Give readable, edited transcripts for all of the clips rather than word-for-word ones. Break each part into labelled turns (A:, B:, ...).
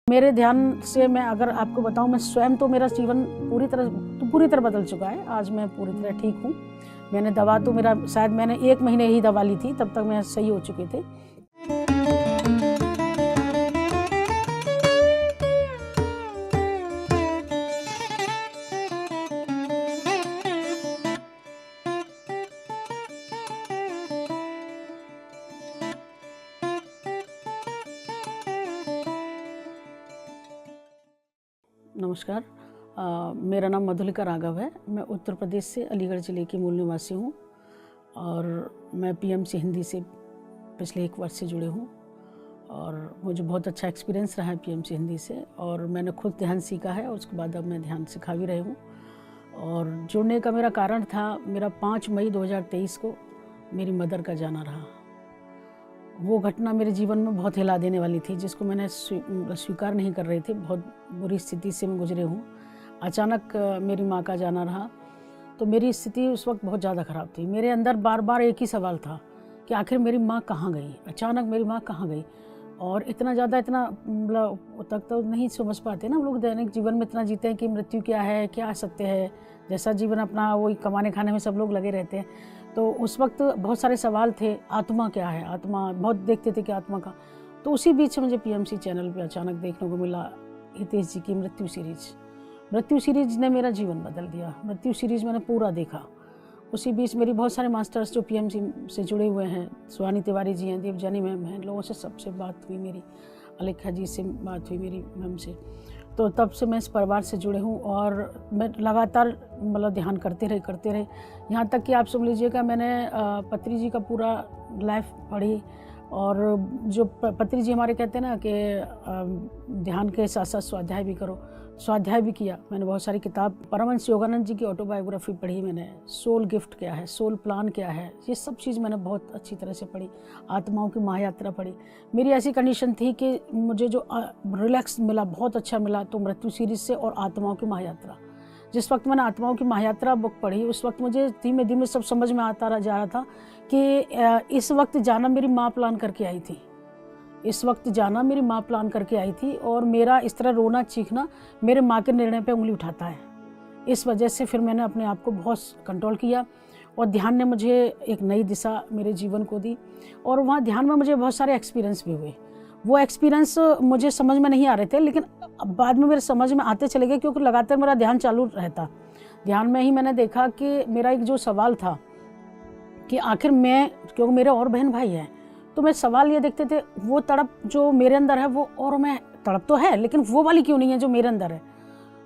A: मेरे ध्यान से मैं अगर आपको बताऊं, मैं स्वयं तो मेरा जीवन पूरी तरह बदल चुका है। आज मैं पूरी तरह ठीक हूँ। मैंने दवा तो मेरा शायद मैंने 1 महीने ही दवा ली थी, तब तक मैं सही हो चुके थे। नमस्कार, मेरा नाम मधुलिका राघव है। मैं उत्तर प्रदेश से अलीगढ़ ज़िले की मूल निवासी हूँ और मैं पीएमसी हिंदी से पिछले 1 वर्ष से जुड़े हूँ और मुझे बहुत अच्छा एक्सपीरियंस रहा है पीएमसी हिंदी से। और मैंने खुद ध्यान सीखा है और उसके बाद अब मैं ध्यान सिखा भी रही हूँ। और जुड़ने का मेरा कारण था, मेरा 5 मई 2023 को मेरी मदर का जाना रहा। वो घटना मेरे जीवन में बहुत हिला देने वाली थी, जिसको मैंने स्वीकार नहीं कर रही थी। बहुत बुरी स्थिति से मैं गुजरे हूँ। अचानक मेरी माँ का जाना रहा तो मेरी स्थिति उस वक्त बहुत ज़्यादा ख़राब थी। मेरे अंदर बार बार एक ही सवाल था कि आखिर मेरी माँ कहाँ गई, अचानक मेरी माँ कहाँ गई। और इतना मतलब तक तो नहीं समझ पाते ना हम लोग, दैनिक जीवन में इतना जीते हैं कि मृत्यु क्या है, क्या सत्य है। जैसा जीवन अपना वही कमाने खाने में सब लोग लगे रहते हैं। तो उस वक्त बहुत सारे सवाल थे, आत्मा क्या है, आत्मा बहुत देखते थे कि आत्मा का। तो उसी बीच मुझे पीएमसी चैनल पे अचानक देखने को मिला हितेश जी की मृत्यु सीरीज। मृत्यु सीरीज ने मेरा जीवन बदल दिया। मृत्यु सीरीज मैंने पूरा देखा। उसी बीच मेरी बहुत सारे मास्टर्स जो पीएमसी से जुड़े हुए हैं, सुहानी तिवारी जी हैं, देवजानी मैम हैं, लोगों से सबसे बात हुई मेरी, अलेखा जी से बात हुई मेरी मैम से। तो तब से मैं इस परिवार से जुड़े हूँ और मैं लगातार मतलब ध्यान करते रहे। यहाँ तक कि आप समझ लीजिएगा, मैंने पत्री जी का पूरा लाइफ पढ़ी। और जो पत्री जी हमारे कहते हैं ना कि ध्यान के साथ साथ स्वाध्याय भी करो, स्वाध्याय भी किया। मैंने बहुत सारी किताब, परमहंस योगानंद जी की ऑटोबायोग्राफी पढ़ी मैंने, सोल गिफ्ट क्या है, सोल प्लान क्या है, ये सब चीज़ मैंने बहुत अच्छी तरह से पढ़ी। आत्माओं की महायात्रा पढ़ी। मेरी ऐसी कंडीशन थी कि मुझे जो रिलैक्स मिला, बहुत अच्छा मिला, तो मृत्यु सीरीज से और आत्माओं की महायात्रा। जिस वक्त मैंने आत्माओं की महायात्रा बुक पढ़ी, उस वक्त मुझे धीमे धीमे सब समझ में आता जा रहा था कि इस वक्त जाना मेरी माँ प्लान करके आई थी। इस वक्त जाना मेरी माँ प्लान करके आई थी और मेरा इस तरह रोना चीखना मेरे माँ के निर्णय पे उंगली उठाता है। इस वजह से फिर मैंने अपने आप को बहुत कंट्रोल किया और ध्यान ने मुझे एक नई दिशा मेरे जीवन को दी। और वहाँ ध्यान में मुझे बहुत सारे एक्सपीरियंस भी हुए। वो एक्सपीरियंस मुझे समझ में नहीं आ रहे थे, लेकिन बाद में मेरे समझ में आते चले गए, क्योंकि लगातार मेरा ध्यान चालू रहता। ध्यान में ही मैंने देखा कि मेरा एक जो सवाल था कि आखिर मैं, क्योंकि मेरे और बहन भाई हैं, तो मैं सवाल ये देखते थे, वो तड़प जो मेरे अंदर है वो, और मैं तड़प तो है लेकिन वो वाली क्यों नहीं है जो मेरे अंदर है।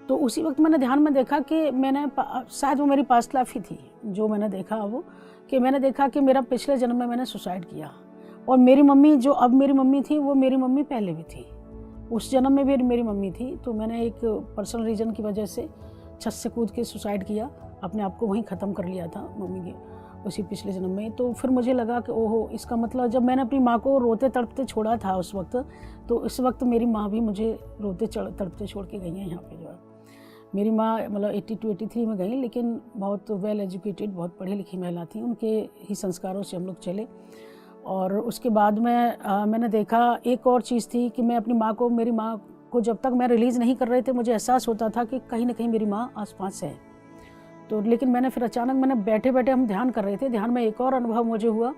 A: तो उसी वक्त मैंने ध्यान में देखा कि मैंने शायद वो मेरी पास्ट लाइफ ही थी जो मैंने देखा, वो कि मैंने देखा कि मेरा पिछले जन्म में मैंने सुसाइड किया। और मेरी मम्मी जो अब मेरी मम्मी थी, वो मेरी मम्मी पहले भी थी, उस जन्म में भी मेरी मम्मी थी। तो मैंने एक पर्सनल रीज़न की वजह से छत से कूद के सुसाइड किया, अपने आप को वहीं ख़त्म कर लिया था मम्मी के उसी पिछले जन्म में। तो फिर मुझे लगा कि ओहो, इसका मतलब जब मैंने अपनी माँ को रोते तड़पते छोड़ा था उस वक्त, तो इस वक्त मेरी माँ भी मुझे रोते तड़पते छोड़ के गई हैं। यहाँ पे जो है मेरी माँ मतलब 82-83 में गई, लेकिन बहुत वेल एजुकेटेड, बहुत पढ़ी लिखी महिला थी। उनके ही संस्कारों से हम लोग चले। और उसके बाद में मैंने देखा एक और चीज़ थी कि मैं अपनी माँ को, मेरी माँ को जब तक मैं रिलीज़ नहीं कर रहे थे, मुझे एहसास होता था कि कहीं ना कहीं मेरी माँ आसपास है। तो लेकिन मैंने फिर अचानक, मैंने बैठे बैठे हम ध्यान कर रहे थे, ध्यान में एक और अनुभव मुझे हुआ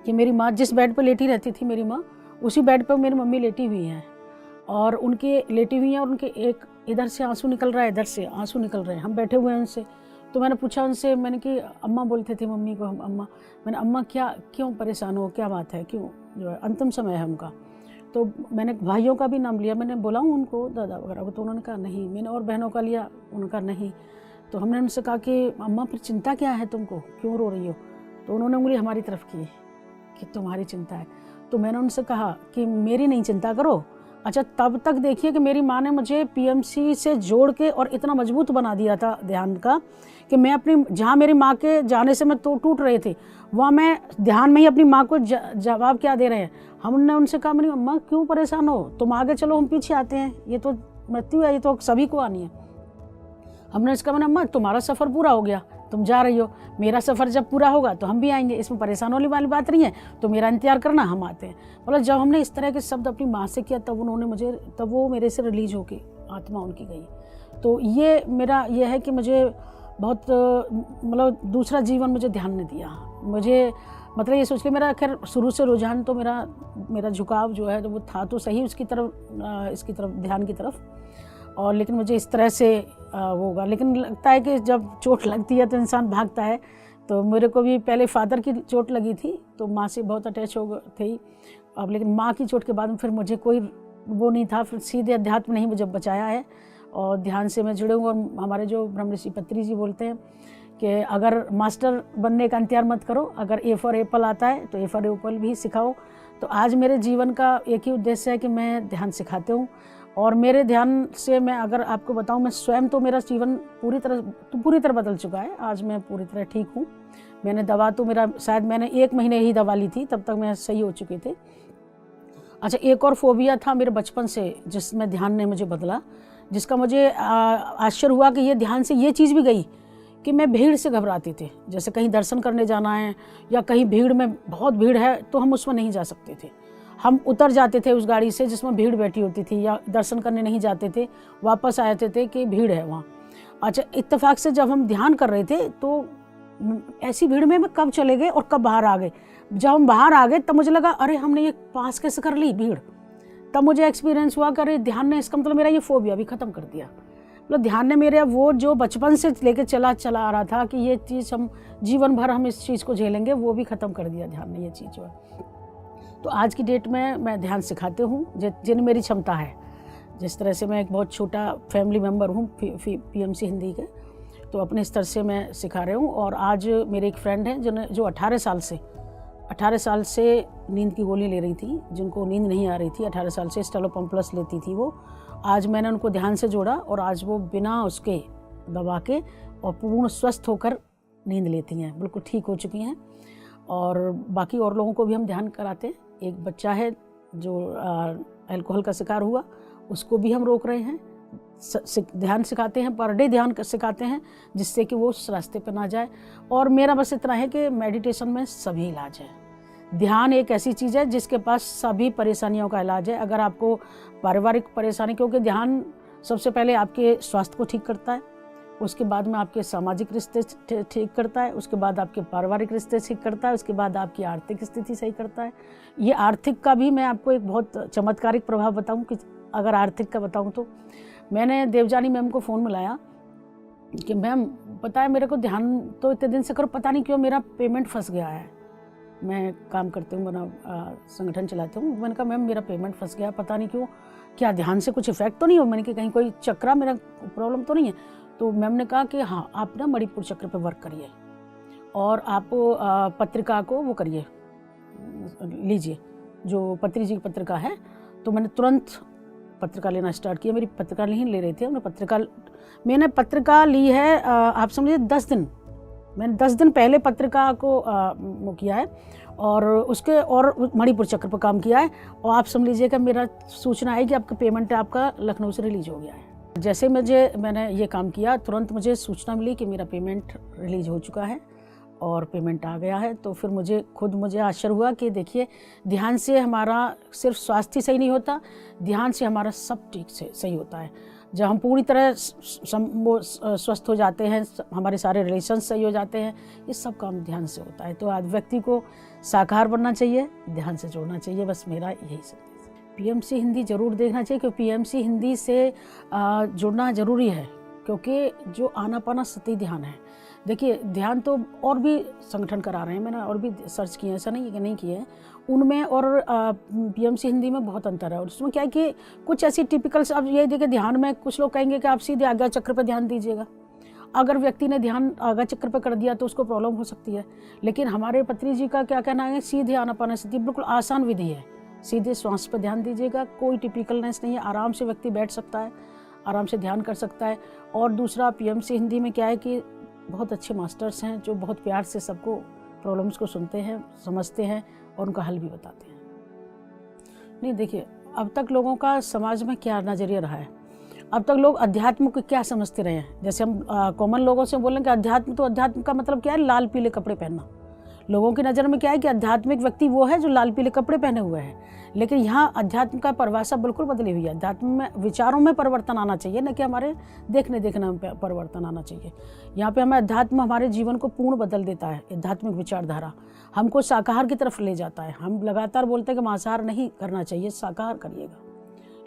A: कि मेरी माँ जिस बेड पर लेटी रहती थी, मेरी माँ उसी बेड पर मेरी मम्मी लेटी हुई हैं और उनके लेटी हुई हैं और उनके एक इधर से आंसू निकल रहा है, इधर से आंसू निकल रहे हैं। हम बैठे हुए हैं उनसे। तो मैंने पूछा उनसे, मैंने कि अम्मा बोलते थे मम्मी को, हम अम्मा, मैंने अम्मा क्यों परेशान हो, क्या बात है, क्यों, जो है अंतिम समय है उनका। तो मैंने भाइयों का भी नाम लिया, मैंने बोला हूँ उनको, दादा वगैरह को, तो उन्होंने कहा नहीं। मैंने और बहनों का लिया, उनका नहीं। तो हमने उनसे कहा कि अम्मा फिर चिंता क्या है तुमको, क्यों रो रही हो। तो उन्होंने उंगली हमारी तरफ की कि तुम्हारी चिंता है। तो मैंने उनसे कहा कि मेरी नहीं चिंता करो। अच्छा, तब तक देखिए कि मेरी माँ ने मुझे पीएमसी से जोड़ के और इतना मजबूत बना दिया था ध्यान का कि मैं अपनी, जहाँ मेरी माँ के जाने से मैं तो टूट रहे थे, वहाँ मैं ध्यान में ही अपनी माँ को जवाब क्या दे रहे हैं। हमने उनसे कहा, मेरी अम्मा क्यों परेशान हो, तुम आगे चलो, हम पीछे आते हैं, ये तो मृत्यु है, ये तो सभी को आनी है। हमने इसका, मैंने अम्मा तुम्हारा सफ़र पूरा हो गया, तुम जा रही हो, मेरा सफ़र जब पूरा होगा तो हम भी आएंगे, इसमें परेशान होने वाली बात नहीं है, तो मेरा इंतजार करना, हम आते हैं। मतलब जब हमने इस तरह के शब्द अपनी माँ से किया तब वो मेरे से रिलीज होके आत्मा उनकी गई। तो ये मेरा ये है कि मुझे बहुत मतलब दूसरा जीवन मुझे ध्यान ने दिया। मुझे मतलब ये सोच के मेरा खैर शुरू से रुझान तो मेरा झुकाव जो है तो वो था तो सही इसकी तरफ ध्यान की तरफ, और लेकिन मुझे इस तरह से वो होगा। लेकिन लगता है कि जब चोट लगती है तो इंसान भागता है। तो मेरे को भी पहले फादर की चोट लगी थी तो माँ से बहुत अटैच हो गई थी। अब लेकिन माँ की चोट के बाद में फिर मुझे कोई वो नहीं था, फिर सीधे अध्यात्म ने ही मुझे बचाया है और ध्यान से मैं जुड़े हूँ। और हमारे जो ब्रह्म ऋषि पत्री जी बोलते हैं कि अगर मास्टर बनने का इंतजार मत करो, अगर ए फॉर एप्पल आता है तो ए फॉर एप्पल भी सिखाओ। तो आज मेरे जीवन का एक ही उद्देश्य है कि मैं ध्यान सिखाते हूँ, और मेरे ध्यान से मैं अगर आपको बताऊँ, मैं स्वयं तो मेरा जीवन पूरी तरह बदल चुका है। आज मैं पूरी तरह ठीक हूँ। मैंने दवा तो शायद मैंने 1 महीने ही दवा ली थी, तब तक मैं सही हो चुके थे। अच्छा, एक और फोबिया था मेरे बचपन से जिसमें ध्यान ने मुझे बदला, जिसका मुझे आश्चर्य हुआ कि ये ध्यान से ये चीज़ भी गई कि मैं भीड़ से घबराती थी। जैसे कहीं दर्शन करने जाना है या कहीं भीड़ में बहुत भीड़ है तो हम उसमें नहीं जा सकते थे, हम उतर जाते थे उस गाड़ी से जिसमें भीड़ बैठी होती थी, या दर्शन करने नहीं जाते थे, वापस आए थे कि भीड़ है वहाँ। अच्छा, इत्तेफाक से जब हम ध्यान कर रहे थे तो ऐसी भीड़ में मैं कब चले गए और कब बाहर आ गए। जब हम बाहर आ गए तब मुझे लगा अरे हमने ये पास कैसे कर ली भीड़। तब मुझे एक्सपीरियंस हुआ कि अरे ध्यान ने, इसका मतलब मेरा ये फोबिया भी ख़त्म कर दिया। मतलब ध्यान ने मेरे वो जो बचपन से लेके चला आ रहा था कि ये चीज़ हम जीवन भर हम इस चीज़ को झेलेंगे, वो भी ख़त्म कर दिया ध्यान ने, ये चीज़ जो है। तो आज की डेट में मैं ध्यान सिखाते हूँ जिन मेरी क्षमता है। जिस तरह से मैं एक बहुत छोटा फैमिली मेम्बर हूँ पीएमसी हिंदी के, तो अपने स्तर से मैं सिखा रही हूँ। और आज मेरे एक फ्रेंड हैं जो 18 साल से नींद की गोली ले रही थी, जिनको नींद नहीं आ रही थी, 18 साल से स्टेलोपम प्लस लेती थी वो। आज मैंने उनको ध्यान से जोड़ा और आज वो बिना उसके दबा के और पूर्ण स्वस्थ होकर नींद लेती हैं, बिल्कुल ठीक हो चुकी हैं। और बाकी और लोगों को भी हम ध्यान कराते हैं। एक बच्चा है जो अल्कोहल का शिकार हुआ, उसको भी हम रोक रहे हैं, ध्यान सिखाते हैं, पर डे ध्यान सिखाते हैं जिससे कि वो उस रास्ते पर ना जाए। और मेरा बस इतना है कि मेडिटेशन में सभी इलाज है। ध्यान एक ऐसी चीज़ है जिसके पास सभी परेशानियों का इलाज है। अगर आपको पारिवारिक परेशानी, क्योंकि ध्यान सबसे पहले आपके स्वास्थ्य को ठीक करता है, उसके बाद में आपके सामाजिक रिश्ते ठीक करता है, उसके बाद आपके पारिवारिक रिश्ते ठीक करता है, उसके बाद आपकी आर्थिक स्थिति सही करता है। ये आर्थिक का भी मैं आपको एक बहुत चमत्कारिक प्रभाव बताऊं कि अगर आर्थिक का बताऊं तो मैंने देवजानी मैम को फ़ोन मिलाया कि मैम पता है मेरे को ध्यान तो इतने दिन से करो, पता नहीं क्यों मेरा पेमेंट फंस गया है। मैं काम करती हूँ, मेरा संगठन चलाती हूँ। मैंने कहा मैम मेरा पेमेंट फंस गया, पता नहीं क्यों, क्या ध्यान से कुछ इफेक्ट तो नहीं हो? मैंने कहा कहीं कोई चक्रा मेरा प्रॉब्लम तो नहीं है? तो मैम ने कहा कि हाँ, आप ना मणिपुर चक्र पे वर्क करिए और आप पत्रिका को वो करिए, लीजिए, जो पत्री जी की पत्रिका है। तो मैंने तुरंत पत्रिका लेना स्टार्ट किया। मेरी पत्रिका नहीं ले रही थी, मैंने पत्रिका ली है, आप समझिए 10 दिन, मैंने 10 दिन पहले पत्रिका को वो किया है और उसके और मणिपुर चक्र पर काम किया है। और आप समझ लीजिएगा मेरा सूचना आई कि आपका पेमेंट आपका लखनऊ से रिलीज हो गया है। जैसे मैंने ये काम किया, तुरंत मुझे सूचना मिली कि मेरा पेमेंट रिलीज हो चुका है और पेमेंट आ गया है। तो फिर मुझे आश्चर्य हुआ कि देखिए, ध्यान से हमारा सिर्फ स्वास्थ्य सही नहीं होता, ध्यान से हमारा सब ठीक से सही होता है। जब हम पूरी तरह स्वस्थ हो जाते हैं, हमारे सारे रिलेशन सही हो जाते हैं, ये सब काम ध्यान से होता है। तो आज व्यक्ति को साकार बनना चाहिए, ध्यान से जोड़ना चाहिए, बस मेरा यही संदेश। पीएमसी हिंदी ज़रूर देखना चाहिए, क्योंकि पीएमसी हिंदी से जुड़ना ज़रूरी है, क्योंकि जो आनापाना सती ध्यान है, देखिए ध्यान तो और भी संगठन करा रहे हैं, मैंने और भी सर्च किए, ऐसा नहीं है कि नहीं किए हैं, उनमें और पीएमसी हिंदी में बहुत अंतर है। और उसमें क्या है कि कुछ ऐसी टिपिकल, अब ये देखिए ध्यान में कुछ लोग कहेंगे कि आप सीधे आज्ञा चक्र पर ध्यान दीजिएगा। अगर व्यक्ति ने ध्यान आज्ञा चक्र पर कर दिया तो उसको प्रॉब्लम हो सकती है। लेकिन हमारे पत्री जी का क्या कहना है, सीधे आनापानसति बिल्कुल आसान विधि है, सीधे श्वास पर ध्यान दीजिएगा, कोई टिपिकलनेस नहीं है, आराम से व्यक्ति बैठ सकता है, आराम से ध्यान कर सकता है। और दूसरा, पीएमसी हिंदी में क्या है कि बहुत अच्छे मास्टर्स हैं जो बहुत प्यार से सबको प्रॉब्लम्स को सुनते हैं, समझते हैं और उनका हल भी बताते हैं। नहीं देखिए, अब तक लोगों का समाज में क्या नज़रिया रहा है, अब तक लोग अध्यात्म को क्या समझते रहे हैं। जैसे हम कॉमन लोगों से बोलें कि अध्यात्म, तो अध्यात्म का मतलब क्या है? लाल पीले कपड़े पहनना। लोगों की नज़र में क्या है कि आध्यात्मिक व्यक्ति वो है जो लाल पीले कपड़े पहने हुए है। लेकिन यहाँ अध्यात्म का परिभाषा बिल्कुल बदली हुई है। अध्यात्म में विचारों में परिवर्तन आना चाहिए, न कि हमारे देखने में परिवर्तन आना चाहिए। यहाँ पे हमें अध्यात्म हमारे जीवन को पूर्ण बदल देता है। आध्यात्मिक विचारधारा हमको शाकाहार की तरफ ले जाता है। हम लगातार बोलते हैं कि मांसाहार नहीं करना चाहिए, शाकाहार करिएगा।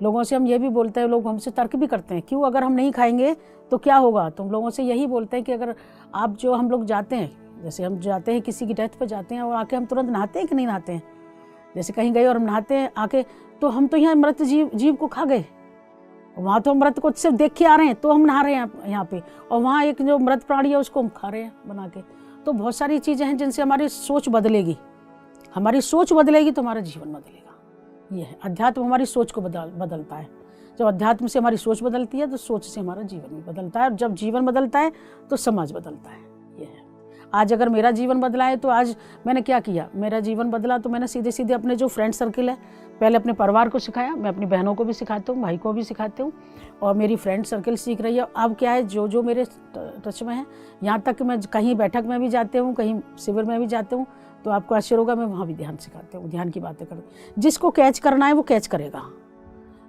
A: लोगों से हम ये भी बोलते हैं, लोग हमसे तर्क भी करते हैं, क्यों, अगर हम नहीं खाएंगे तो क्या होगा। तो हम लोगों से यही बोलते हैं कि अगर आप जो हम लोग जाते हैं, जैसे हम जाते हैं किसी की डेथ पे जाते हैं और आके हम तुरंत नहाते हैं कि नहीं नहाते हैं। जैसे कहीं गए और हम नहाते हैं आके, तो हम तो यहाँ मृत जीव को खा गए। वहाँ तो हम मृत को सिर्फ देख के आ रहे हैं, तो हम नहा रहे हैं यहाँ पे, और वहाँ एक जो मृत प्राणी है उसको हम खा रहे हैं बना के। तो बहुत सारी चीज़ें हैं जिनसे हमारी सोच बदलेगी। हमारी सोच बदलेगी तो हमारा जीवन बदलेगा। ये है अध्यात्म, हमारी सोच को बदलता है। जब अध्यात्म से हमारी सोच बदलती है तो सोच से हमारा जीवन भी बदलता है, और जब जीवन बदलता है तो समाज बदलता है। ये है। आज अगर मेरा जीवन बदला है तो आज मैंने क्या किया, मेरा जीवन बदला तो मैंने सीधे सीधे अपने जो फ्रेंड सर्किल है, पहले अपने परिवार को सिखाया, मैं अपनी बहनों को भी सिखाती हूँ, भाई को भी सिखाती हूँ, और मेरी फ्रेंड सर्किल सीख रही है। अब क्या है, जो जो मेरे टच में है, यहाँ तक कि मैं कहीं बैठक में भी जाते हूँ, कहीं शिविर में भी जाते हूँ, तो आपको आश्चर्य होगा, मैं वहाँ भी ध्यान सिखाती हूँ, ध्यान की बातें करती। जिसको कैच करना है वो कैच करेगा,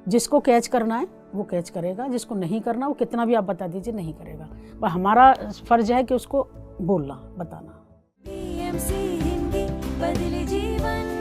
A: जिसको कैच करना है वो कैच करेगा, जिसको नहीं करना वो कितना भी आप बता दीजिए नहीं करेगा। पर हमारा फर्ज है कि उसको बोलना, बताना।
B: PMC हिंदी बदले जीवन।